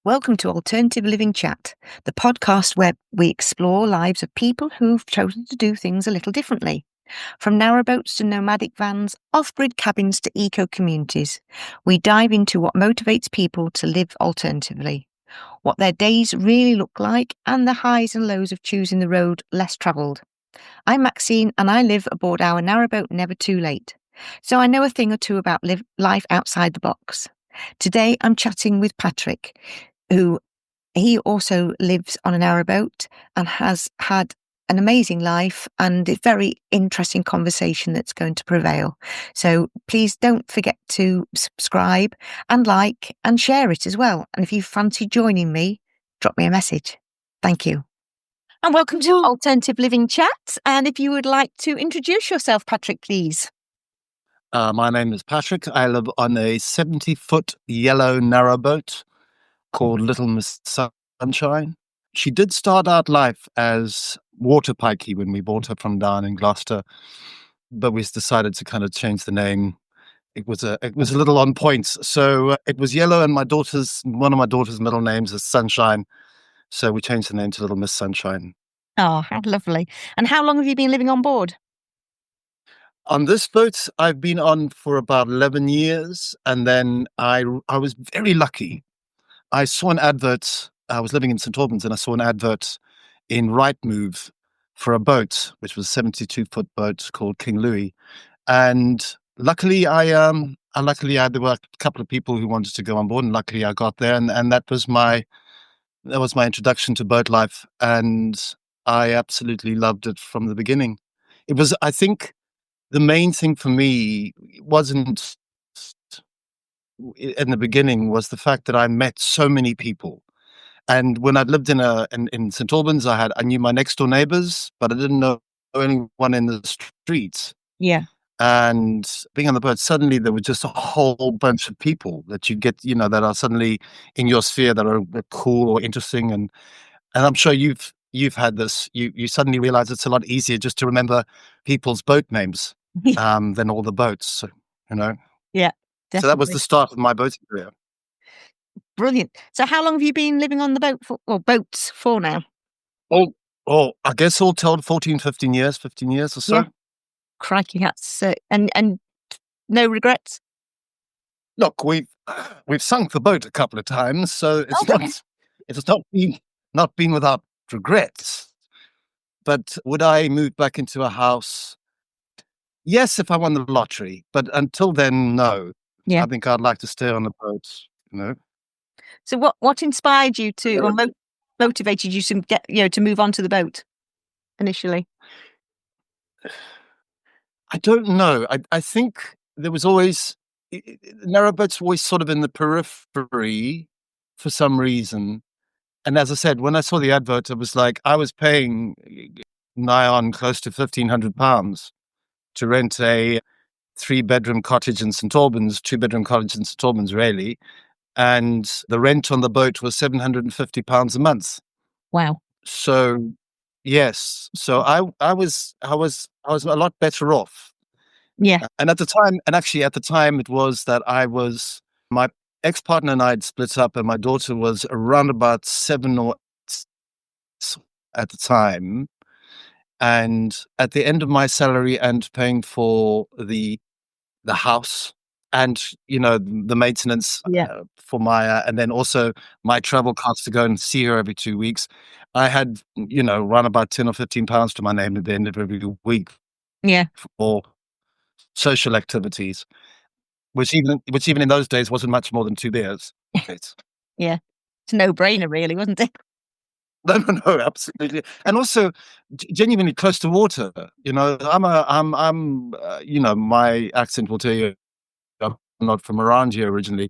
Welcome to Alternative Living Chat, the podcast where we explore lives of people who've chosen to do things a little differently. From narrowboats to nomadic vans, off-grid cabins to eco-communities, we dive into what motivates people to live alternatively, what their days really look like, and the highs and lows of choosing the road less travelled. I'm Maxine, and I live aboard our narrowboat Never Too Late, so I know a thing or two about life outside the box. Today I'm chatting with Patrick, who he also lives on a narrowboat and has had an amazing life and a very interesting conversation that's going to prevail. So please don't forget to subscribe and like and share it as well. And if you fancy joining me, drop me a message. Thank you. And welcome to Alternative Living Chat. And if you would like to introduce yourself, Patrick, please. My name is Patrick. I live on a 70-foot yellow narrowboat called Little Miss Sunshine. She did start out life as water pikey when we bought her from down in Gloucester, but we decided to kind of change the name. It was a little on point. So it was yellow, and one of my daughter's middle names is Sunshine. So we changed the name to Little Miss Sunshine. Oh, how lovely. And how long have you been living on board? On this boat, I've been on for about 11 years, and then I was very lucky. I saw an advert. I was living in St. Albans, and I saw an advert in Rightmove for a boat, which was a 72-foot boat called King Louis. And luckily, there were a couple of people who wanted to go on board, and luckily I got there, and that was my introduction to boat life, and I absolutely loved it from the beginning. It was, I think, the main thing for me wasn't in the beginning was the fact that I met so many people. And when I lived in St. Albans, I knew my next door neighbors, but I didn't know anyone in the streets. Yeah. And being on the boat, suddenly there was just a whole bunch of people that you get, that are suddenly in your sphere that are cool or interesting. And I'm sure you've had this. You suddenly realize it's a lot easier just to remember people's boat names than all the boats. So, Yeah, definitely. So that was the start of my boating career. Brilliant. So how long have you been living on the boat for, or boats for now? Oh, I guess all told 15 years or so. Yeah. Crikey, that's and no regrets? Look, we've sunk the boat a couple of times, so it's not been without regrets. But would I move back into a house? Yes, if I won the lottery. But until then, no. Yeah. I think I'd like to stay on the boat. So what inspired you to, or motivated you to get, to move on to the boat initially? I don't know. I think there was always narrowboats were always sort of in the periphery for some reason. And as I said, when I saw the advert, it was like I was paying nigh on close to £1,500 to rent a 3-bedroom cottage in St. Albans, 2-bedroom cottage in St. Albans, really. And the rent on the boat was £750 a month. Wow. So, yes. So I was a lot better off. Yeah. And at the time, it was that my ex-partner and I had split up, and my daughter was around about 7 or 8 at the time. And at the end of my salary and paying for the house and, the maintenance for Maya, and then also my travel costs to go and see her every 2 weeks, I had, around about £10 or £15 to my name at the end of every week. Yeah. For social activities, which even in those days wasn't much more than 2 beers. Yeah. It's a no-brainer, really, wasn't it? No, absolutely. And also genuinely close to water. My accent will tell you I'm not from around here originally,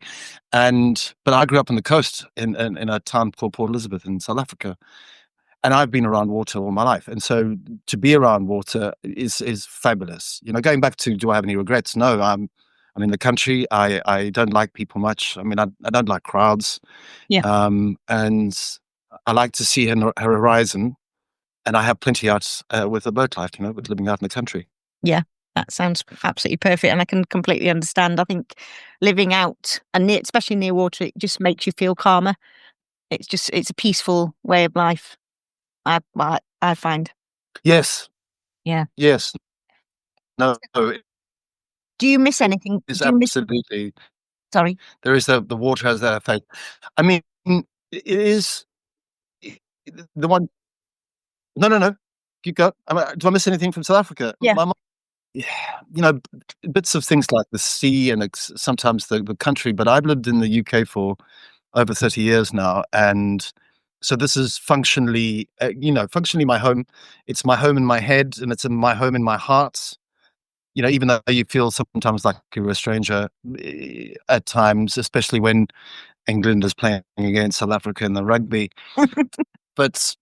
but I grew up on the coast in a town called Port Elizabeth in South Africa, and I've been around water all my life. And so to be around water is fabulous. Going back to, do I have any regrets? No, I'm in the country. I don't like people much. I mean, I don't like crowds. Yeah. And I like to see her horizon, and I have plenty out with the boat life, with living out in the country. Yeah, that sounds absolutely perfect, and I can completely understand. I think living out, and especially near water, it just makes you feel calmer. it's a peaceful way of life. I find. Yes, Yeah. yes. No, it Do you miss anything? is Do you miss? absolutely. Sorry. There is the water has that effect. I mean, it is I the one. No, no, no. You go. Do I miss anything from South Africa? Yeah. My mum, yeah, bits of things like the sea and sometimes the country, but I've lived in the UK for over 30 years now, and so this is functionally, functionally my home. It's my home in my head, and it's in my home in my heart. Even though you feel sometimes like you're a stranger at times, especially when England is playing against South Africa in the rugby. But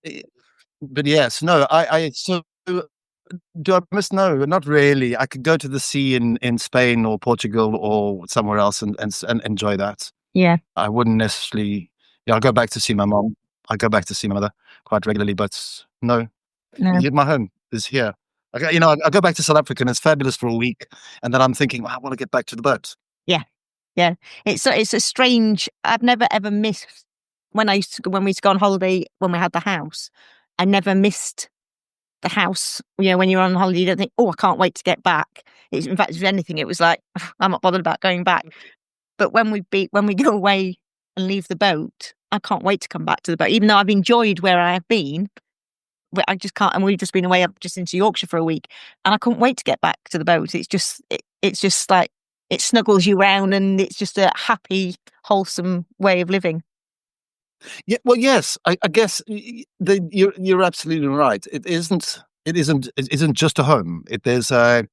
but yes, no, I so do I miss? No, not really. I could go to the sea in Spain or Portugal or somewhere else and enjoy that. Yeah. I wouldn't necessarily. Yeah, I'll go back to see my mom. I go back to see my mother quite regularly, but no, No. my home is here. I go back to South Africa and it's fabulous for a week, and then I'm thinking, "Wow, I want to get back to the boat." Yeah. Yeah. It's a strange. I've never ever missed when we used to go on holiday when we had the house. I never missed the house. When you're on holiday, you don't think, "Oh, I can't wait to get back." In fact, if anything, it was like, "I'm not bothered about going back." But when we go away and leave the boat, I can't wait to come back to the boat. Even though I've enjoyed where I have been, but I just can't. And we've just been away up just into Yorkshire for a week, and I couldn't wait to get back to the boat. It's just like it snuggles you round, and it's just a happy, wholesome way of living. Yeah, well, yes, I guess you're absolutely right. It isn't just a home. There's a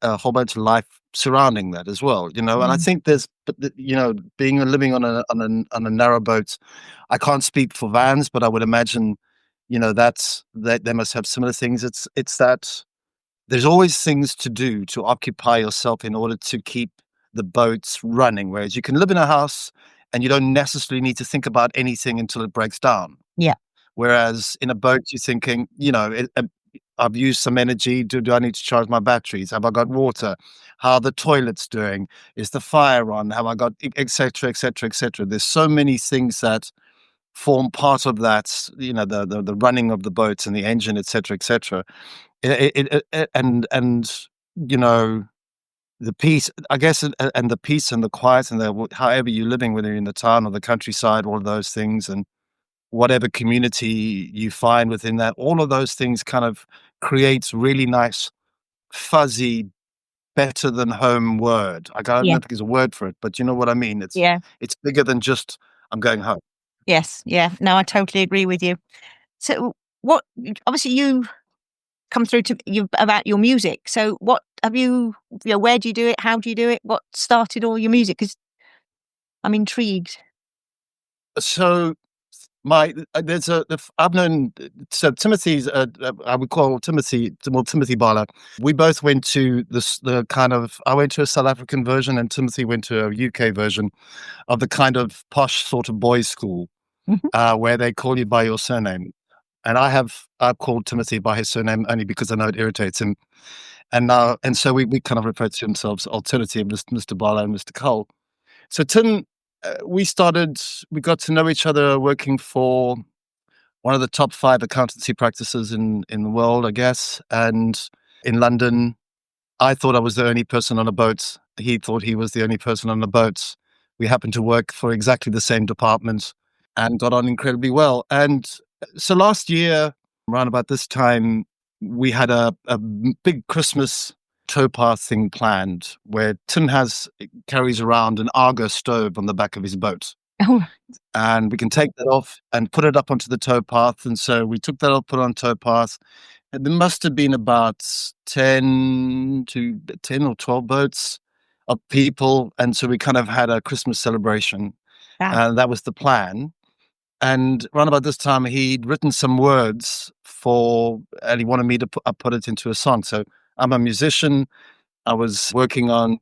whole bunch of life surrounding that as well. And I Mm. think being living on a narrow boat. I can't speak for vans, but I would imagine, that they must have similar things. It's that there's always things to do to occupy yourself in order to keep the boats running. Whereas you can live in a house and you don't necessarily need to think about anything until it breaks down. Yeah, Whereas in a boat, you're thinking, I've used some energy. Do I need to charge my batteries? Have I got water? How are the toilets doing? Is the fire on? Have I got et cetera, et cetera, et cetera? There's so many things that form part of that, the running of the boats and the engine, et cetera, et cetera. And you know the peace, I guess, and the peace and the quiet and however you're living, whether you're in the town or the countryside, all of those things, and whatever community you find within that, all of those things kind of creates really nice, fuzzy, better than home word. I don't yeah, know if there's a word for it, but you know what I mean. It's yeah, it's bigger than just I'm going home. yes, yeah. No, I totally agree with you. So, what? Obviously, you come through to you about your music. So, what have you? Where do you do it? How do you do it? What started all your music? Because I'm intrigued. So my there's I've known so Timothy's I would call Timothy Bala. We both went to the kind of I went to a South African version and Timothy went to a UK version of the kind of posh sort of boys' school Mhm. where they call you by your surname. And I've called Timothy by his surname only because I know it irritates him. And so we kind of refer to themselves alternative Mr. Bala and Mr. Cole. So Tim, we got to know each other working for one of the top 5 accountancy practices in the world, I guess, and in London. I thought I was the only person on a boat. He thought he was the only person on the boat. We happened to work for exactly the same department and got on incredibly well. And so last year, around about this time, we had a big Christmas towpath thing planned where Tim carries around an Argo stove on the back of his boat. Oh, And we can take that off and put it up onto the towpath. And so we took that off, put it on towpath. And there must have been about 10 or 12 boats of people. And so we kind of had a Christmas celebration. wow. And that was the plan. And around about this time, he'd written some words and he wanted me to put it into a song. So I'm a musician. I was working on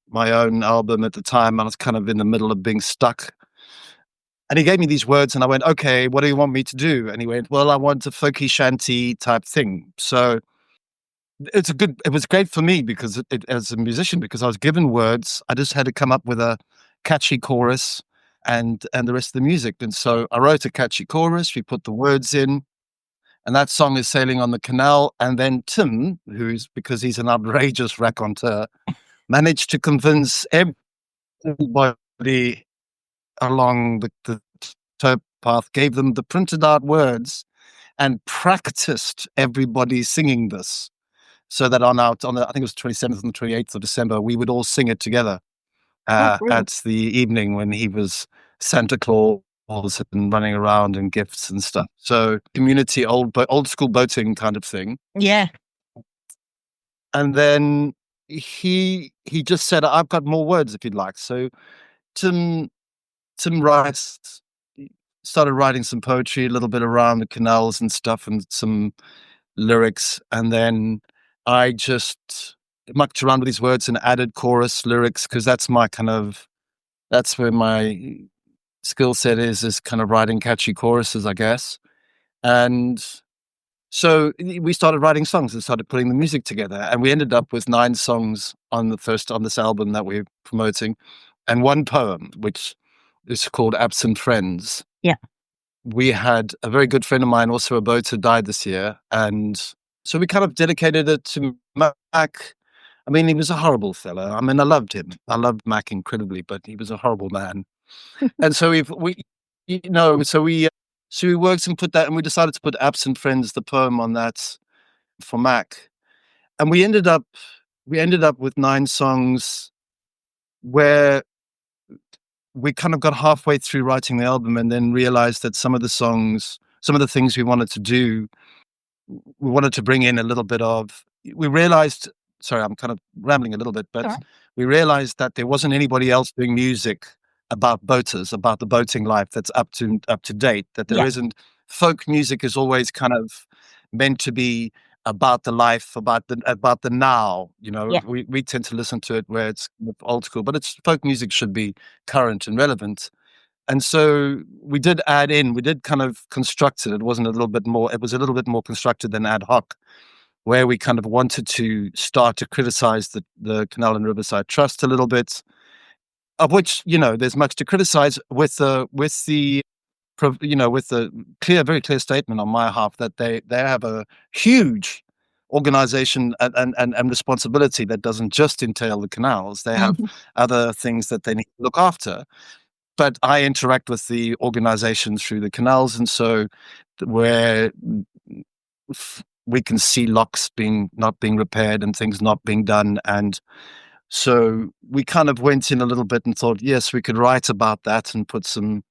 my own album at the time. I was kind of in the middle of being stuck. And he gave me these words and I went, okay, what do you want me to do? And he went, well, I want a folky shanty type thing. So it was great for me because as a musician, because I was given words, I just had to come up with a catchy chorus and the rest of the music. And so I wrote a catchy chorus. We put the words in, and that song is Sailing on the Canal. And then Tim, who's because he's an outrageous raconteur, managed to convince everybody along the towpath, gave them the printed out words, and practiced everybody singing this. So that on the, I think it was 27th and 28th of December, we would all sing it together Oh, brilliant. at the evening when he was Santa Claus and running around and gifts and stuff. So community old school boating kind of thing. Yeah. And then he just said, "I've got more words if you'd like." So Tim Tim writes started writing some poetry, a little bit around the canals and stuff, and some lyrics, and then I just mucked around with these words and added chorus lyrics because that's where my skill set is kind of writing catchy choruses, I guess. And so we started writing songs and started putting the music together, and we ended up with 9 songs on this album that we're promoting, and 1 poem, which is called Absent Friends. Yeah. We had a very good friend of mine, also a boater, died this year, and so we kind of dedicated it to Mac. I mean, he was a horrible fellow. I mean, I loved him. I loved Mac incredibly, but he was a horrible man. And so we worked and put that, and we decided to put Absent Friends, the poem, on that for Mac. And we ended up with 9 songs where we kind of got halfway through writing the album and then realized that some of the things we wanted to do, we wanted to bring in a little bit of, we realized, sorry, I'm kind of rambling a little bit, but we realized that there wasn't anybody else doing music about boaters, about the boating life that's up to date, that there isn't. Folk music is always kind of meant to be about the life, about the now. We tend to listen to it where it's old school, but folk music should be current and relevant. And so we did kind of construct it. It was a little bit more constructed than ad hoc, where we kind of wanted to start to criticize the Canal and Riverside Trust a little bit, of which, there's much to criticize with the very clear statement on my half that they have a huge organization and responsibility that doesn't just entail the canals. They have other things that they need to look after. But I interact with the organization through the canals, and so where we can see locks not being repaired and things not being done, and so we kind of went in a little bit and thought, yes, we could write about that and put some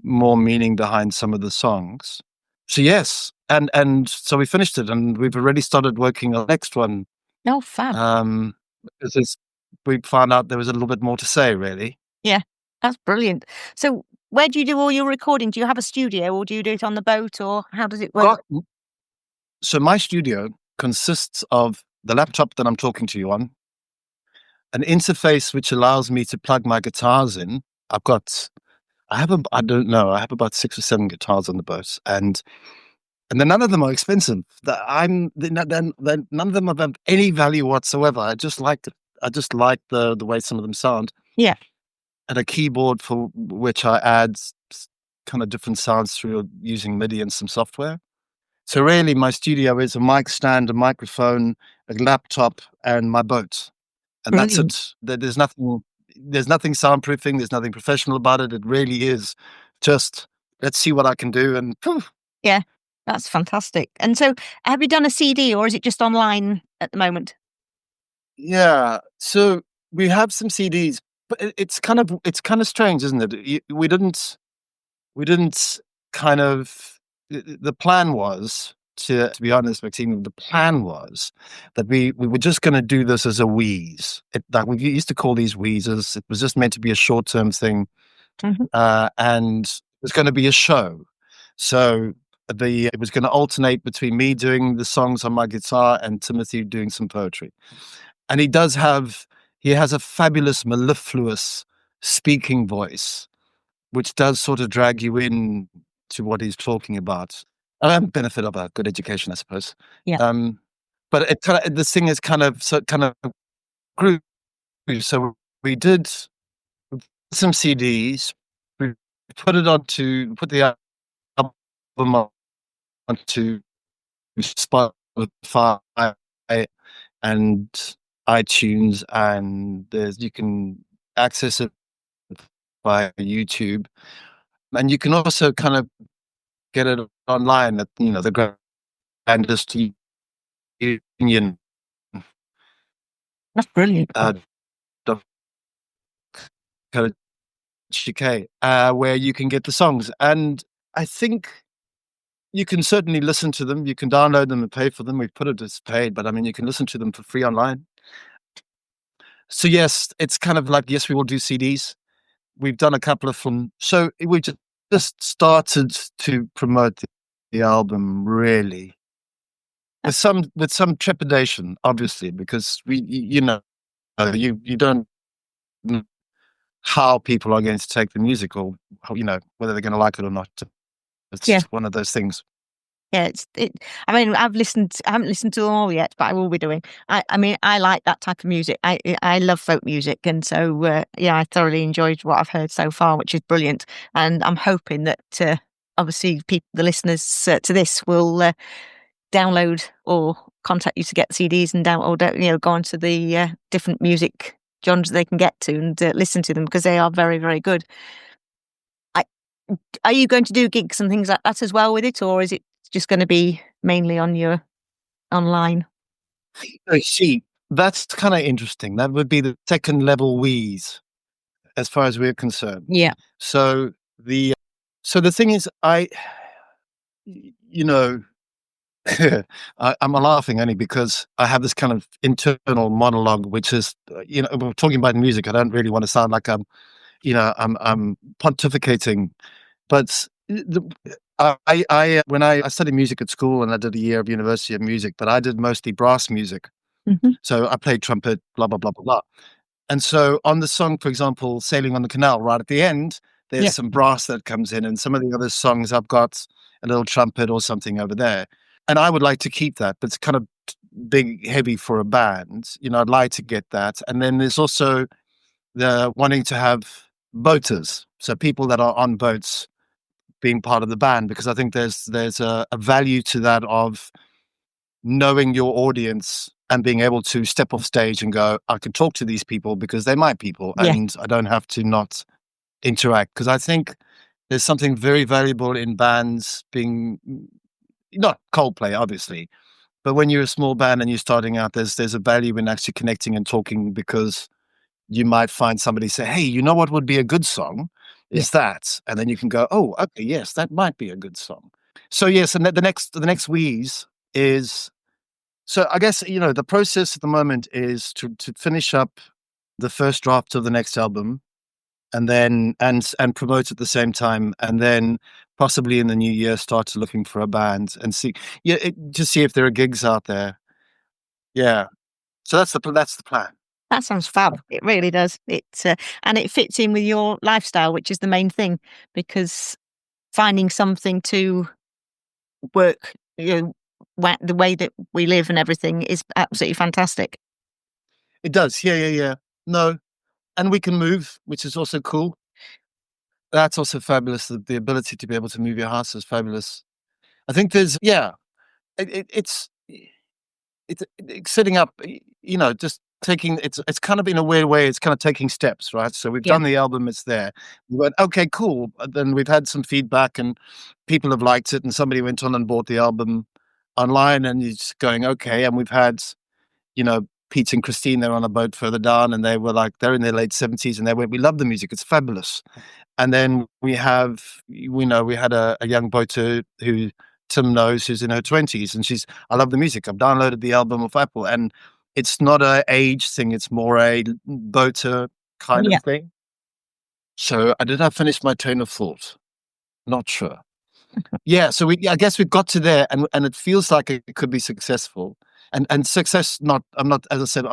more meaning behind some of the songs. So yes, and so we finished it, and we've already started working on the next one. Oh, fab. Because we found out there was a little bit more to say, really. Yeah, that's brilliant. So where do you do all your recording? Do you have a studio, or do you do it on the boat, or how does it work? So my studio consists of the laptop that I'm talking to you on, an interface which allows me to plug my guitars in. I have about 6 or 7 guitars on the boat, and then none of them are expensive. None of them have any value whatsoever. I just like the way some of them sound. Yeah. And a keyboard for which I add kind of different sounds through using MIDI and some software. So really, my studio is a mic stand, a microphone, a laptop, and my boat, and Brilliant. that's it. There's nothing soundproofing. There's nothing professional about it. It really is just, let's see what I can do. And poof. Yeah, that's fantastic. And so have you done a CD, or is it just online at the moment? Yeah. So we have some CDs, but it's kind of strange, isn't it? We didn't kind of, the plan was to be honest, Maxine, the plan was that we were just going to do this as a wheeze. Like we used to call these wheezes. It was just meant to be a short-term thing, and it was going to be a show. So it was going to alternate between me doing the songs on my guitar and Timothy doing some poetry. And he has a fabulous mellifluous speaking voice, which does sort of drag you in to what he's talking about. Benefit of a good education, I suppose. Yeah. But the thing is kind of grew. So we did some CDs. We put the album onto Spotify and iTunes, and you can access it via YouTube, and you can also kind of get it online at the Grandest Union That's brilliant. dot co dot UK, where you can get the songs, and I think you can certainly listen to them. You can download them and pay for them. We've put it as paid, but I mean, you can listen to them for free online. So yes, it's kind of like, yes, we will do CDs. We've done a couple of from. So we just started to promote the album really with some trepidation, obviously, because you don't know how people are going to take the music, or whether they're going to like it or not. Yeah. It's one of those things. Yeah, I mean, I haven't listened to them all yet, but I will be doing. I mean, I like that type of music. I love folk music, and so yeah, I thoroughly enjoyed what I've heard so far, which is brilliant. And I'm hoping that obviously the listeners to this will download or contact you to get CDs and go onto the different music genres they can get to and listen to them, because they are very, very good. Are you going to do gigs and things like that as well with it, or is it just going to be mainly on your online? I see. That's kind of interesting. That would be the second level wheeze, as far as we're concerned. Yeah. So the thing is, you know, I'm laughing only because I have this kind of internal monologue, which is, we're talking about music. I don't really want to sound like I'm pontificating, but when I studied music at school and I did a year of university of music, but I did mostly brass music. Hmm. So I played trumpet, blah blah blah blah blah. And so on the song, for example, "Sailing on the Canal," right at the end, there's Yeah. some brass that comes in, and some of the other songs I've got a little trumpet or something over there. And I would like to keep that, but it's kind of big, heavy for a band. I'd like to get that. And then there's also the wanting to have boaters, so people that are on boats being part of the band, because I think there's a value to that of knowing your audience and being able to step off stage and go, I can talk to these people because they're my people, Yeah. and I don't have to not interact. Because I think there's something very valuable in bands being, not Coldplay, obviously, but when you're a small band and you're starting out, there's a value in actually connecting and talking, because you might find somebody say, hey, you know what would be a good song Yeah. is that, and then you can go, oh, okay, yes, that might be a good song. So yes, and the next wheeze is, so I guess, the process at the moment is to finish up the first draft of the next album, and then and promote at the same time, and then possibly in the new year start looking for a band and see, just see if there are gigs out there. Yeah. So that's the plan. That sounds fab. It really does. And it fits in with your lifestyle, which is the main thing, because finding something to work, the way that we live and everything is absolutely fantastic. It does. Yeah, yeah, yeah. No, and we can move, which is also cool. That's also fabulous. The ability to be able to move your house is fabulous. I think yeah, it's setting up, just taking, it's kind of, in a weird way, it's kind of taking steps, right? So we've Yeah. done the album, it's there. We went, okay, cool. Then we've had some feedback and people have liked it, and somebody went on and bought the album online, and you're just going, okay. And we've had, Pete and Christine, they're on a boat further down, and they were like, they're in their late 70s, and they went, we love the music, it's fabulous. And then we had a young boater who Tim knows, who's in her 20s, and I love the music. I've downloaded the album of Apple, and it's not a age thing, it's more a boater kind of Yeah. thing. So did I finish my train of thought? Not sure. Yeah, so I guess we've got to there, and it feels like it could be successful. And success, not, I'm not, as I said,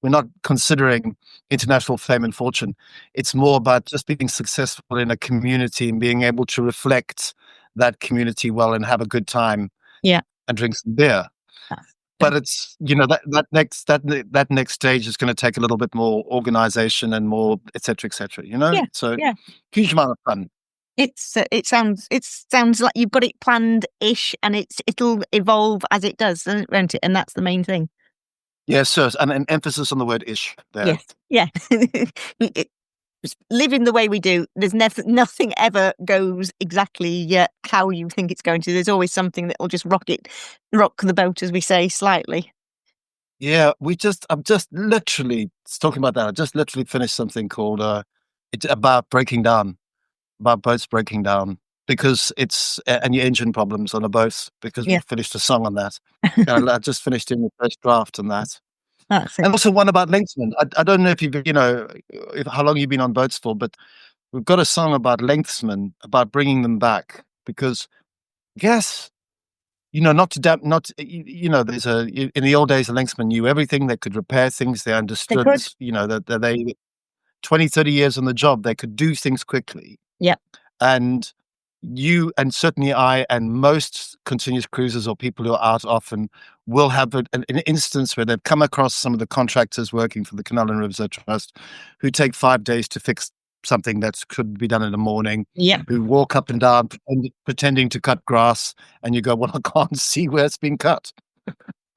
we're not considering international fame and fortune. It's more about just being successful in a community and being able to reflect that community well and have a good time Yeah. and drink some beer. but it's, that next stage is gonna take a little bit more organization and more et cetera, you know? Yeah, So, yeah. huge amount of fun. It sounds like you've got it planned-ish, and it'll evolve as it does, won't it? And that's the main thing. Yes, so and an emphasis on the word "ish" there. Yes. Yeah. It living the way we do, there's nothing ever goes exactly, how you think it's going to. There's always something that will just rock the boat, as we say, slightly. Yeah, I'm just literally talking about that. I just literally finished something called, it's about boats breaking down because and your engine problems on a boat, because we Yeah. finished a song on that. And I just finished doing the first draft on that. That's it. And also one about lengthsmen. I don't know if how long you've been on boats for, but we've got a song about lengthsmen, about bringing them back because yes, not to damp, not there's in the old days, the lengthsmen knew everything. They could repair things. They They understood, could. that they 20, 30 years on the job, they could do things quickly. Yeah. And you and certainly I and most continuous cruisers or people who are out often will have an instance where they've come across some of the contractors working for the Canal and Riverside Trust who take 5 days to fix something that could be done in the morning, Yeah. who walk up and down pretending to cut grass, and you go, "Well, I can't see where it's been cut."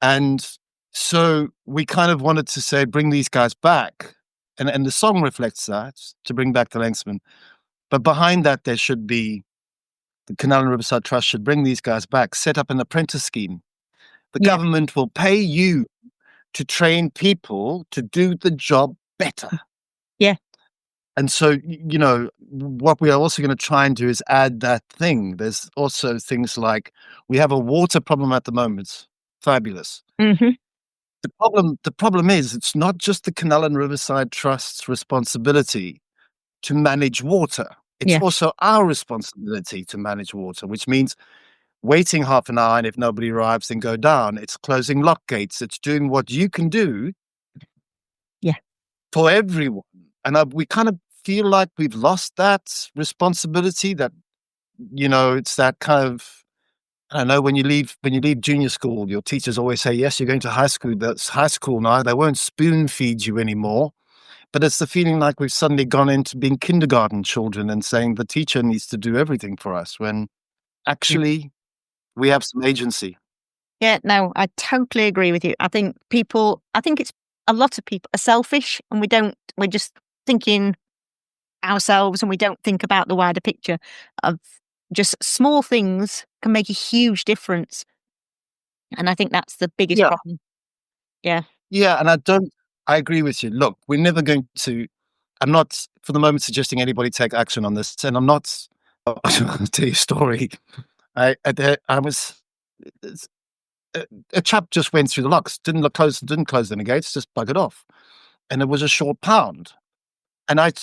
And so we kind of wanted to say, bring these guys back, and the song reflects that, to bring back the Lensman. But behind that, there should be the Canal and Riverside Trust should bring these guys back, set up an apprentice scheme. The Yeah. government will pay you to train people to do the job better. Yeah. And so, what we are also going to try and do is add that thing. There's also things like we have a water problem at the moment. Fabulous. Mhm. The problem is it's not just the Canal and Riverside Trust's responsibility to manage water. It's Yeah. also our responsibility to manage water, which means waiting half an hour, and if nobody arrives, then go down. It's closing lock gates. It's doing what you can do Yeah. for everyone. And we kind of feel like we've lost that responsibility. That it's that kind of, I don't know, when you leave junior school, your teachers always say, "Yes, you're going to high school. That's high school now. They won't spoon feed you anymore." But it's the feeling like we've suddenly gone into being kindergarten children and saying the teacher needs to do everything for us when Yeah. actually we have some agency. Yeah, no, I totally agree with you. I think it's a lot of people are selfish, and we're just thinking ourselves, and we don't think about the wider picture of just small things can make a huge difference. And I think that's the biggest Yeah. problem. Yeah. Yeah, and I agree with you. Look, we're never going to I'm not for the moment suggesting anybody take action on this, and I'm not I'll tell you a story. I was it's a chap just went through the locks, didn't close any gates, just buggered off, and it was a short pound. And I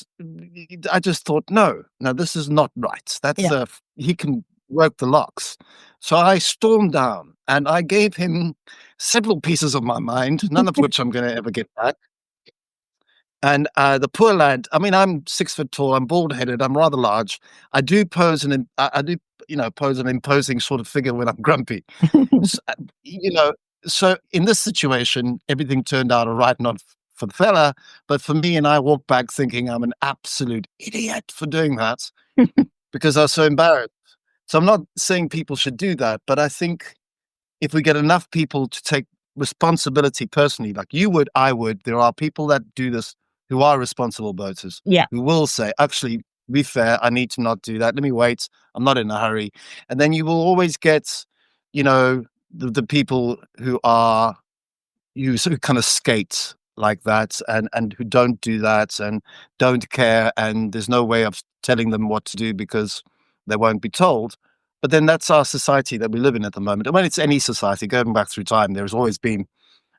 just thought, "No, no, this is not right. That's, Yeah. he can work the locks." So I stormed down, and I gave him several pieces of my mind, none of which I'm gonna ever get back. And, the poor lad, I mean, I'm 6 foot tall, I'm bald-headed, I'm rather large. I do pose an im I do, pose an imposing sort of figure when I'm grumpy. S you know, so in this situation, everything turned out all right, not for the fella, but for me, and I walked back thinking I'm an absolute idiot for doing that because I was so embarrassed. So I'm not saying people should do that, but I think if we get enough people to take responsibility personally, like you would, I would, there are people that do this who are responsible boaters Yeah. who will say, actually, be fair, I need to not do that. Let me wait. I'm not in a hurry. And then you will always get, the people who are, you sort of kind of skate like that and who don't do that and don't care. And there's no way of telling them what to do because they won't be told. But then that's our society that we live in at the moment. And when it's any society, going back through time, there's always been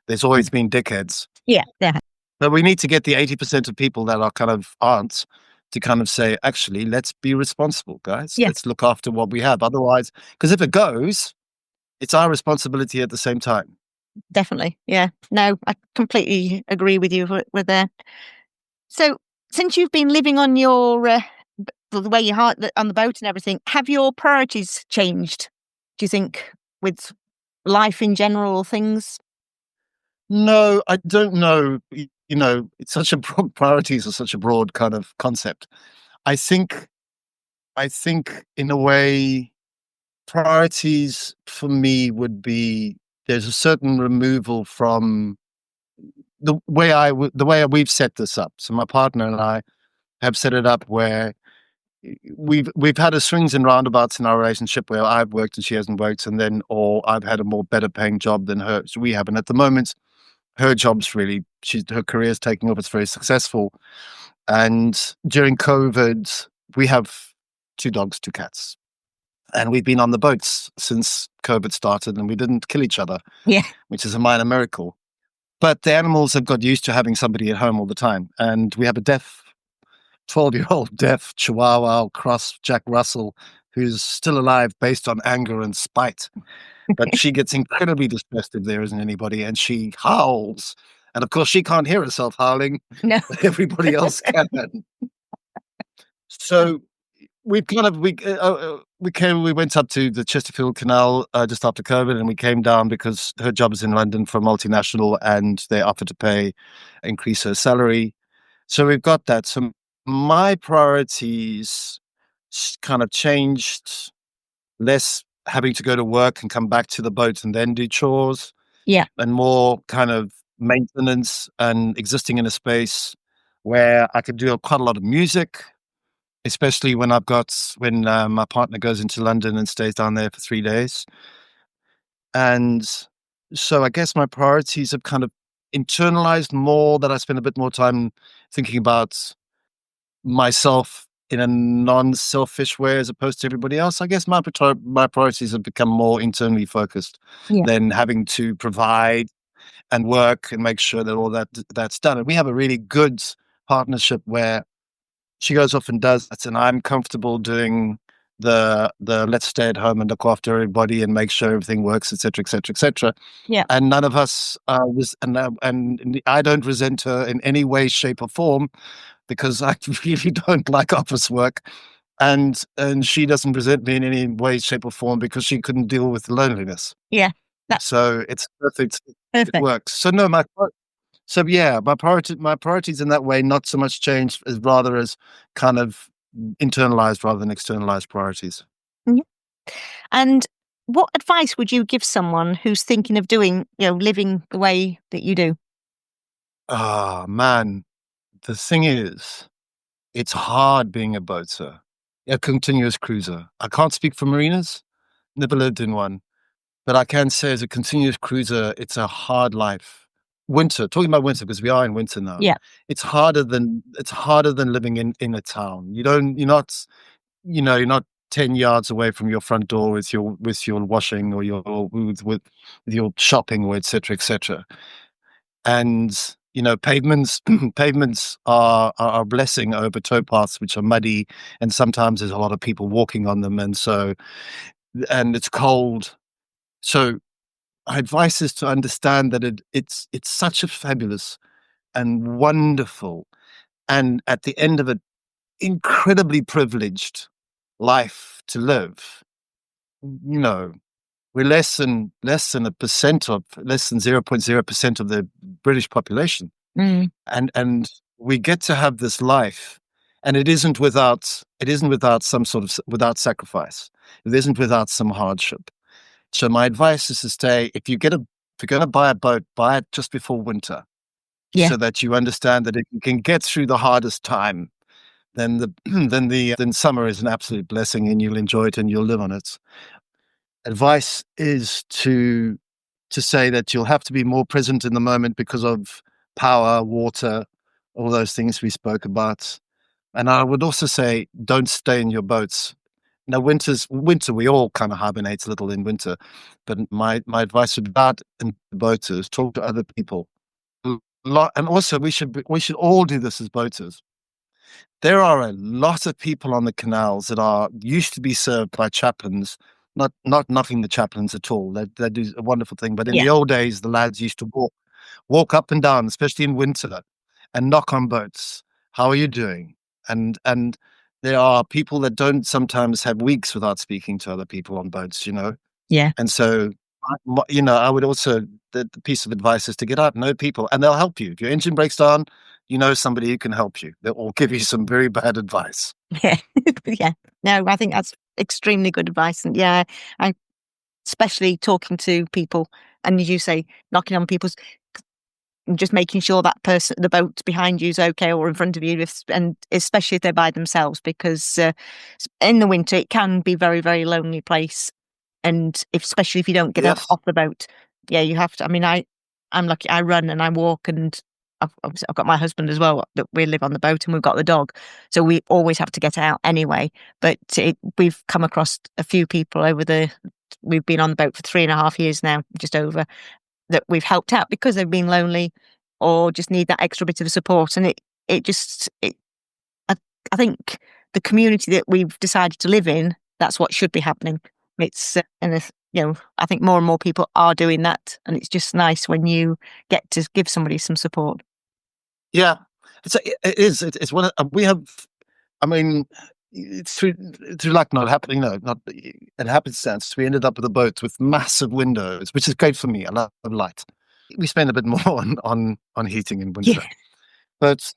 dickheads. Yeah. Yeah. But we need to get the 80% of people that are kind of aren't to kind of say, actually, let's be responsible, guys. Yeah. Let's look after what we have. Otherwise, because if it goes, it's our responsibility at the same time. Definitely. Yeah. No, I completely agree with you with that. So, since you've been living on your the way you heart on the boat and everything, have your priorities changed? Do you think with life in general, things? No, I don't know. It's such a broad priorities are such a broad kind of concept. I think I think in a way, priorities for me would be there's a certain removal from the way we've set this up. So my partner and I have set it up where we've had a swings and roundabouts in our relationship where I've worked and she hasn't worked, and then or I've had a more better paying job than her. So we have, and at the moment, her job's really her career's taking off. It's very successful, and during COVID, we have two dogs, two cats, and we've been on the boats since COVID started, and we didn't kill each other, Yeah. which is a minor miracle. But the animals have got used to having somebody at home all the time, and we have a 12-year-old deaf Chihuahua cross Jack Russell who's still alive based on anger and spite. But she gets incredibly distressed if there isn't anybody, and she howls. And of course, she can't hear herself howling, No. but everybody else can. So we've kind of we went up to the Chesterfield Canal just after COVID, and we came down because her job is in London for a multinational, and they offered to increase her salary. So we've got that. So my priorities kind of changed, less having to go to work and come back to the boat and then do chores, Yeah. and more kind of maintenance and existing in a space where I could do quite a lot of music, especially when my partner goes into London and stays down there for 3 days. And so I guess my priorities have kind of internalized more, that I spend a bit more time thinking about myself in a non-selfish way as opposed to everybody else. I guess my priorities have become more internally focused Yeah. than having to provide and work and make sure that that's done. And we have a really good partnership where she goes off and does that, and I'm comfortable doing the let's stay at home and look after everybody and make sure everything works, etc., etc., etc. Yeah. And none of us and I don't resent her in any way, shape, or form, because I really don't like office work, and she doesn't resent me in any way, shape, or form because she couldn't deal with the loneliness. Yeah. That's So it's perfect. It perfect. works. So no, so yeah, my priorities in that way not so much changed as rather as kind of internalized rather than externalized priorities. Yeah. And what advice would you give someone who's thinking of doing, living the way that you do? Ah, man, the thing is, it's hard being a boater, a continuous cruiser. I can't speak for marinas, never lived in one, but I can say as a continuous cruiser, it's a hard life. Winter, talking about winter because we are in winter now. Yeah. It's harder than living in a town. You're not 10 yards away from your front door with your washing or with your shopping or etc., etc. And pavements pavements are a blessing over towpaths, which are muddy, and sometimes there's a lot of people walking on them, and it's cold. So my advice is to understand that it's such a fabulous and wonderful, and at the end of it, incredibly privileged life to live. You know, we're less than 0.0% of the British population, Mm. and we get to have this life, and it isn't without without sacrifice. It isn't without some hardship. So my advice is to stay. If you're going to buy a boat, buy it just before winter, Yeah. so that you understand that if you can get through the hardest time, then then summer is an absolute blessing, and you'll enjoy it and you'll live on it. Advice is to say that you'll have to be more present in the moment because of power, water, all those things we spoke about. And I would also say, don't stay in your boats. Now, winter. We all kind of hibernate a little in winter, but my advice about in boaters, talk to other people. And also, we should all do this as boaters. There are a lot of people on the canals that are used to be served by chaplains. Not knocking the chaplains at all. They do a wonderful thing. But in Yeah. the old days, the lads used to walk up and down, especially in winter, and knock on boats. How are you doing? And there are people that don't sometimes have weeks without speaking to other people on boats. Yeah. And so, I would also the piece of advice is to get out, know people, and they'll help you. If your engine breaks down, you know somebody who can help you. They will give you some very bad advice. Yeah. Yeah. No, I think that's extremely good advice. And yeah, I especially talking to people and, as you say, knocking on people's, just making sure that person, the boat behind you is okay or in front of you, and especially if they're by themselves, because in the winter it can be very, very lonely place. And especially if you don't get Yes. off the boat, yeah, you have to. I mean, I'm lucky. I run and I walk, and I've got my husband as well. That we live on the boat, and we've got the dog, so we always have to get out anyway. But we've come across a few people We've been on the boat for 3.5 years now, just over, that we've helped out because they've been lonely or just need that extra bit of support. And I think the community that we've decided to live in, that's what should be happening. It's I think more and more people are doing that, and it's just nice when you get to give somebody some support. Yeah, it is. It's one of, we have. I mean, it's through luck, not happening. No, not it happenstance. We ended up with a boat with massive windows, which is great for me. I love light. We spend a bit more on heating in Yeah, winter, but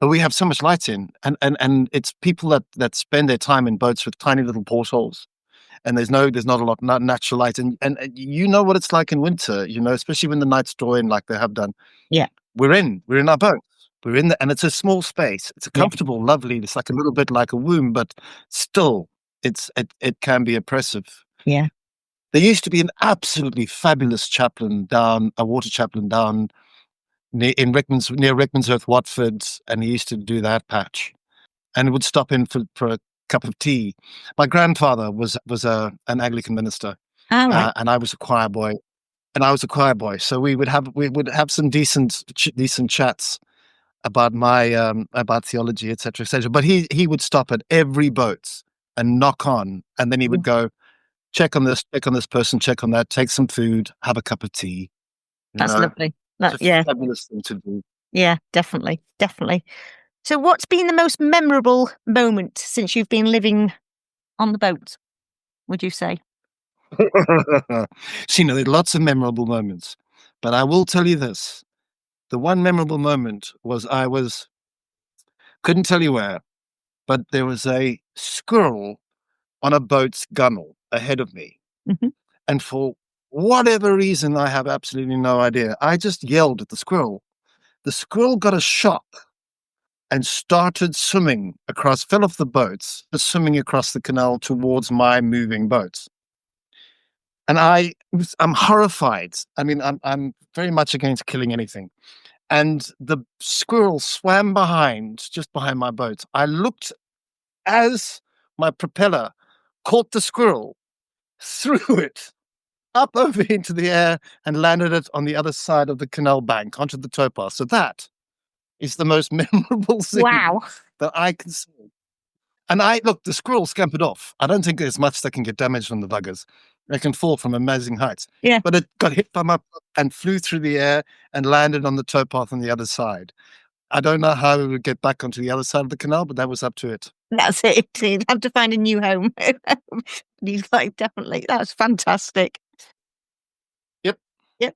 we have so much light in, and it's people that spend their time in boats with tiny little portholes, and there's not a lot not natural light, and you know what it's like in winter, especially when the nights draw in like they have done. yeah, We're in our boat. And it's a small space. It's a yeah, comfortable, lovely. It's like a little bit like a womb, but still, it can be oppressive. yeah. There used to be an absolutely fabulous a water chaplain down near Rickmansworth, Watford, and he used to do that patch, and would stop in for a cup of tea. My grandfather was an Anglican minister, All right. and I was a choir boy, so we would have some decent chats about about theology, etc., etc. But he would stop at every boat and knock on, and then he Yeah, would go check on this person, check on that, take some food, have a cup of tea. You that's know, lovely. it's a Yeah, fabulous thing to do. yeah, definitely, definitely. So, what's been the most memorable moment since you've been living on the boat, would you say? So, there are lots of memorable moments, but I will tell you this: the one memorable moment was couldn't tell you where, but there was a squirrel on a boat's gunwale ahead of me. Hmm. And for whatever reason, I have absolutely no idea. I just yelled at the squirrel. The squirrel got a shock and started fell off the boat, swimming across the canal towards my moving boat. And I'm horrified. I mean, I'm very much against killing anything. And the squirrel swam just behind my boat. I looked as my propeller caught the squirrel, threw it up over into the air, and landed it on the other side of the canal bank onto the towpath. So that is the most memorable thing Wow. that I can see. And the squirrel scampered off. I don't think there's much that can get damaged from the buggers. They can fall from amazing heights. Yeah, But it got hit by my and flew through the air and landed on the towpath on the other side. I don't know how it would get back onto the other side of the canal, but that was up to it. that's it. You'd have to find a new home. He's like, definitely. That's fantastic. Yep, Yep.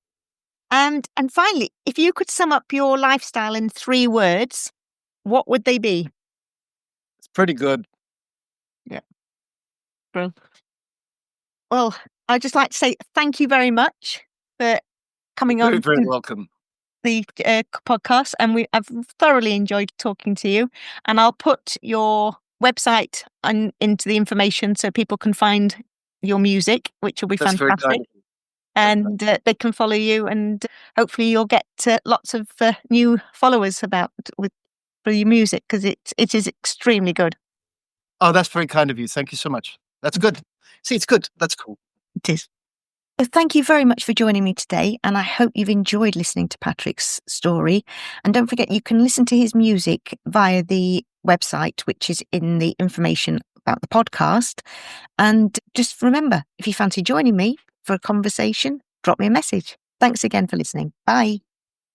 And finally, if you could sum up your lifestyle in 3 words, what would they be? it's pretty good. Yeah. Bro. Well, I'd just like to say thank you very much for You're coming very, on very to welcome. the podcast, and I've thoroughly enjoyed talking to you. And I'll put your website into the information so people can find your music, which will be That's very fantastic. kind of you. Very kind. And they can follow you, and hopefully you'll get lots of new followers for your music, because it is extremely good. Oh, that's very kind of you. Thank you so much. That's good. See, it's good. That's cool. It is. Well, thank you very much for joining me today, and I hope you've enjoyed listening to Patrick's story. And don't forget, you can listen to his music via the website, which is in the information about the podcast. And just remember, if you fancy joining me for a conversation, drop me a message. Thanks again for listening. Bye.